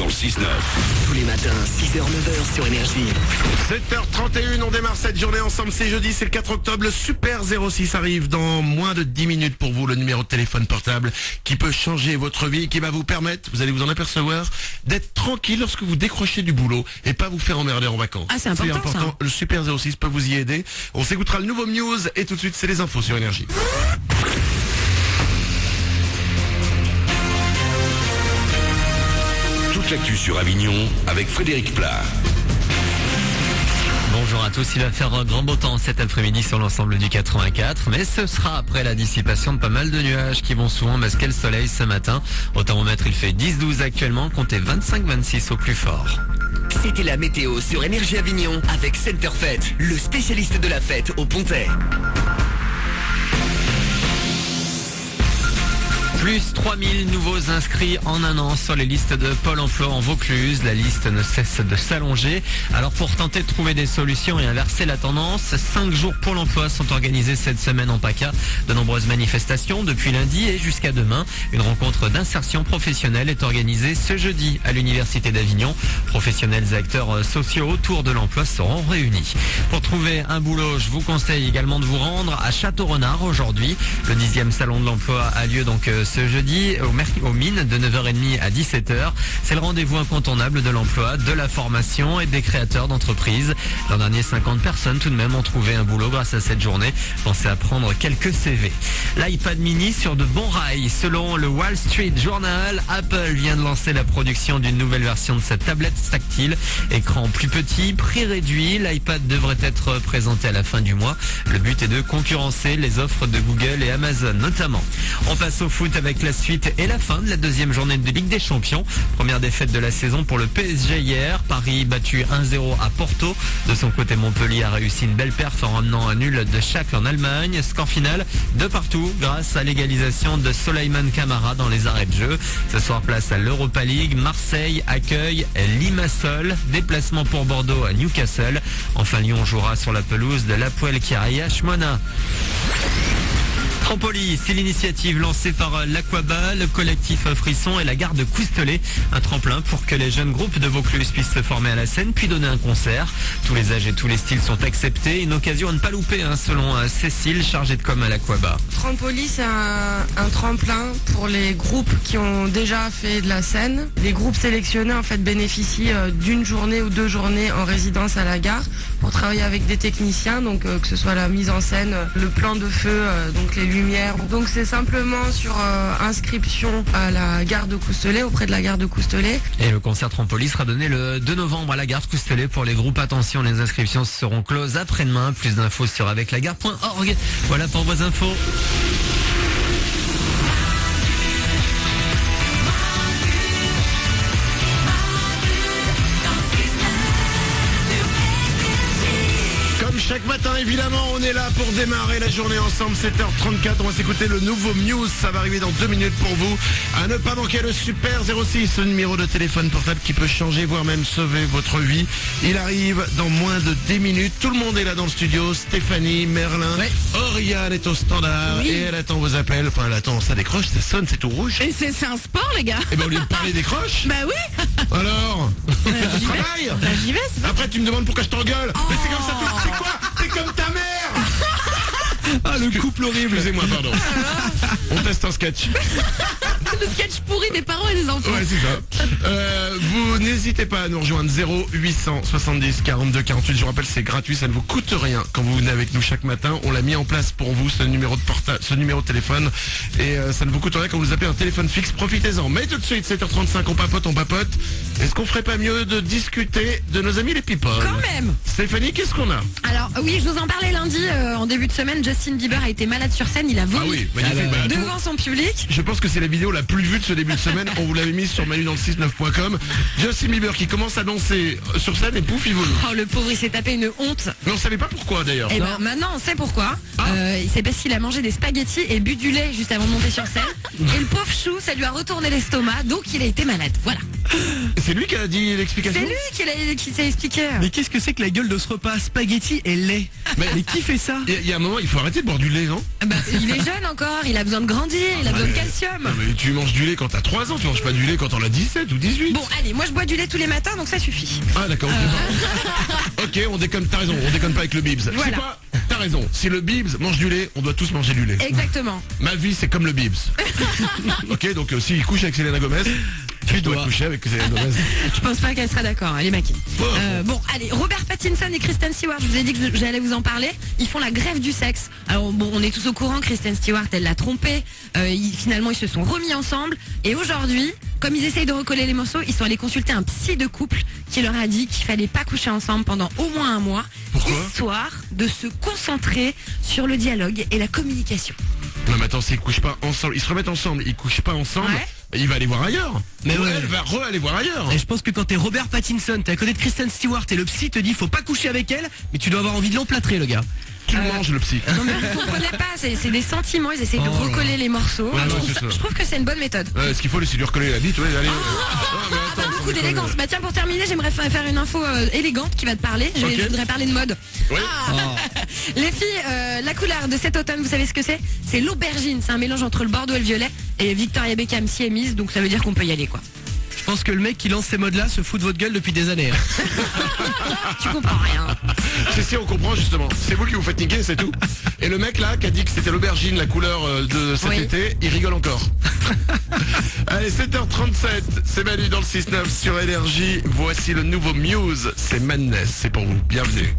le 6-9. Tous les matins, 6h, 9h sur Énergie. 7h31, on démarre cette journée ensemble, c'est jeudi, c'est le 4 octobre, le Super 06 arrive dans moins de 10 minutes pour vous, le numéro de téléphone portable qui peut changer votre vie, qui va vous permettre, vous allez vous en apercevoir, d'être tranquille lorsque vous décrochez du boulot et pas vous faire emmerder en vacances. Ah, c'est important, ça. Le Super 06 peut vous y aider. On s'écoutera le nouveau news et tout de suite, c'est les infos sur Énergie. Toute l'actu sur Avignon avec Frédéric Plat. Bonjour à tous, il va faire grand beau temps cet après-midi sur l'ensemble du 84, mais ce sera après la dissipation de pas mal de nuages qui vont souvent masquer le soleil ce matin. Au thermomètre, il fait 10-12 actuellement, comptez 25-26 au plus fort. C'était la météo sur Énergie Avignon avec Center Fête, le spécialiste de la fête au Pontet. Plus 3000 nouveaux inscrits en un an sur les listes de Pôle emploi en Vaucluse. La liste ne cesse de s'allonger. Alors pour tenter de trouver des solutions et inverser la tendance, 5 jours Pôle emploi sont organisés cette semaine en PACA. De nombreuses manifestations depuis lundi et jusqu'à demain. Une rencontre d'insertion professionnelle est organisée ce jeudi à l'Université d'Avignon. Professionnels et acteurs sociaux autour de l'emploi seront réunis. Pour trouver un boulot, je vous conseille également de vous rendre à Château-Renard aujourd'hui. Le 10e salon de l'emploi a lieu donc ce jeudi aux mines de 9h30 à 17h. C'est le rendez-vous incontournable de l'emploi, de la formation et des créateurs d'entreprises. L'an dernier, 50 personnes tout de même ont trouvé un boulot grâce à cette journée. Pensez à prendre quelques CV. L'iPad mini sur de bons rails. Selon le Wall Street Journal, Apple vient de lancer la production d'une nouvelle version de sa tablette tactile. Écran plus petit, prix réduit. L'iPad devrait être présenté à la fin du mois. Le but est de concurrencer les offres de Google et Amazon notamment. On passe au foot avec la suite et la fin de la deuxième journée de Ligue des Champions. Première défaite de la saison pour le PSG hier. Paris battu 1-0 à Porto. De son côté, Montpellier a réussi une belle perf en ramenant un nul de Schalke en Allemagne. Score final de partout grâce à l'égalisation de Souleymane Camara dans les arrêts de jeu. Ce soir, place à l'Europa League. Marseille accueille Limassol. Déplacement pour Bordeaux à Newcastle. Enfin, Lyon jouera sur la pelouse de l'Hapoel Kiryat Shmona. Trampolis, c'est l'initiative lancée par l'Aquaba, le collectif Frisson et la gare de Coustelet. Un tremplin pour que les jeunes groupes de Vaucluse puissent se former à la scène puis donner un concert. Tous les âges et tous les styles sont acceptés. Une occasion à ne pas louper, selon Cécile, chargée de com à l'Aquaba. Trampolis, c'est un tremplin pour les groupes qui ont déjà fait de la scène. Les groupes sélectionnés en fait bénéficient d'une journée ou 2 journées en résidence à la gare pour travailler avec des techniciens, donc que ce soit la mise en scène, le plan de feu, donc les lumière. Donc c'est simplement sur inscription à la gare de Coustelet, auprès de la gare de Coustelet. Et le concert Trampolis sera donné le 2 novembre à la gare de Coustelet. Pour les groupes, attention, les inscriptions seront closes après-demain. Plus d'infos sur aveclagare.org. Voilà pour vos infos. Chaque matin, évidemment, on est là pour démarrer la journée ensemble, 7h34. On va s'écouter le nouveau news. Ça va arriver dans 2 minutes pour vous. À ne pas manquer le Super 06, le numéro de téléphone portable qui peut changer, voire même sauver votre vie. Il arrive dans moins de 10 minutes. Tout le monde est là dans le studio. Stéphanie, Merlin, ouais. Oriane est au standard. Oui. Et elle attend vos appels. Enfin, elle attend, ça décroche, ça sonne, c'est tout rouge. Et c'est un sport, les gars. Et ben, au lieu de parler décroche. Bah oui. Alors, tu travailles. Bah, j'y vais. Après, tu me demandes pourquoi je t'engueule. Mais c'est comme ça, c'est quoi? T'es comme ta mère. Ah, le couple horrible. Excusez-moi, pardon. On teste un sketch. Le sketch pourri des parents et des enfants. Ouais, c'est ça. Vous n'hésitez pas à nous rejoindre 0870 42 48. Je vous rappelle, c'est gratuit, ça ne vous coûte rien quand vous venez avec nous chaque matin. On l'a mis en place pour vous, ce numéro de téléphone. Et ça ne vous coûte rien quand vous appelez un téléphone fixe. Profitez-en. Mais tout de suite, 7h35, on papote. Est-ce qu'on ferait pas mieux de discuter de nos amis les people? Quand même. Stéphanie, qu'est-ce qu'on a? Alors oui, je vous en parlais lundi, en début de semaine, Justin Bieber a été malade sur scène, il a vomi. Ah oui, magnifique. devant son public. Je pense que c'est la vidéo la plus vue de ce début de semaine. On vous l'avait mise sur manudanle69.com. Justin Bieber qui commence à danser sur scène et pouf, il vomit. Oh, le pauvre, il s'est tapé une honte. Mais on savait pas pourquoi d'ailleurs. Et ben maintenant on sait pourquoi. C'est parce qu'il a mangé des spaghettis et bu du lait juste avant de monter sur scène. Et le pauvre chou, ça lui a retourné l'estomac, donc il a été malade. Voilà. C'est lui qui a dit C'est l'explication. lui qui s'est expliqué. Mais qu'est-ce que c'est que la gueule de ce repas? Spaghetti et lait. Mais qui fait ça? Il y a un moment, il faut arrêter de boire du lait, non? Bah, il est jeune encore, il a besoin de grandir, il a besoin de calcium. Non, mais tu manges du lait quand t'as 3 ans, tu manges pas du lait quand t'en as 17 ou 18. Bon, allez, moi je bois du lait tous les matins, donc ça suffit. Ah d'accord, ok, on déconne, t'as raison, on déconne pas avec le Bibs. Voilà. C'est quoi? T'as raison, si le Bibs mange du lait, on doit tous manger du lait. Exactement. Ma vie c'est comme le Bibs. Ok, donc s'il couche avec Selena Gomez, tu dois dois. coucher avec Selena Gomez. Je pense pas qu'elle sera d'accord, elle est maquille. Bon, allez, Robert Pattinson et Kristen Stewart, je vous ai dit que j'allais vous en parler. Ils font la grève du sexe. Alors bon, on est tous au courant, Kristen Stewart, elle l'a trompé. Finalement, ils se sont remis ensemble. Et aujourd'hui, comme ils essayent de recoller les morceaux, ils sont allés consulter un psy de couple qui leur a dit qu'il fallait pas coucher ensemble pendant au moins un mois. Pourquoi ? Histoire de se concentrer sur le dialogue et la communication. Non mais attends, s'ils couchent pas ensemble, ils se remettent ensemble, ils couchent pas ensemble, Ouais. il va aller voir ailleurs. Mais Ou ouais. elle va aller voir ailleurs. Et je pense que quand t'es Robert Pattinson, t'es à côté de Kristen Stewart et le psy te dit faut pas coucher avec elle, mais tu dois avoir envie de l'emplâtrer le gars. Tu le manges le psy. Non mais vous comprenez pas, c'est des sentiments, ils essayent de Oh là recoller les morceaux. Ouais, je, non, trouve c'est ça. je trouve que c'est une bonne méthode. Ce qu'il faut, c'est lui recoller la bite, ouais, allez. Ah bah, beaucoup d'élégance. Bah tiens, pour terminer, j'aimerais faire une info élégante qui va te parler. Je Ok. voudrais parler de mode. Oui. Les filles, la couleur de cet automne, vous savez ce que c'est? C'est l'aubergine. C'est un mélange entre le bordeaux et le violet. Et Victoria Beckham s'y est mise, donc ça veut dire qu'on peut y aller, quoi. Je pense que le mec qui lance ces modes-là se fout de votre gueule depuis des années. Tu comprends rien. Si, on comprend justement. C'est vous qui vous faites niquer, c'est tout. Et le mec là, qui a dit que c'était l'aubergine, la couleur de cet Oui. été, il rigole encore. Allez, 7h37, c'est Manu dans le 6-9 sur Énergie. Voici le nouveau Muse, c'est Madness, c'est pour vous. Bienvenue.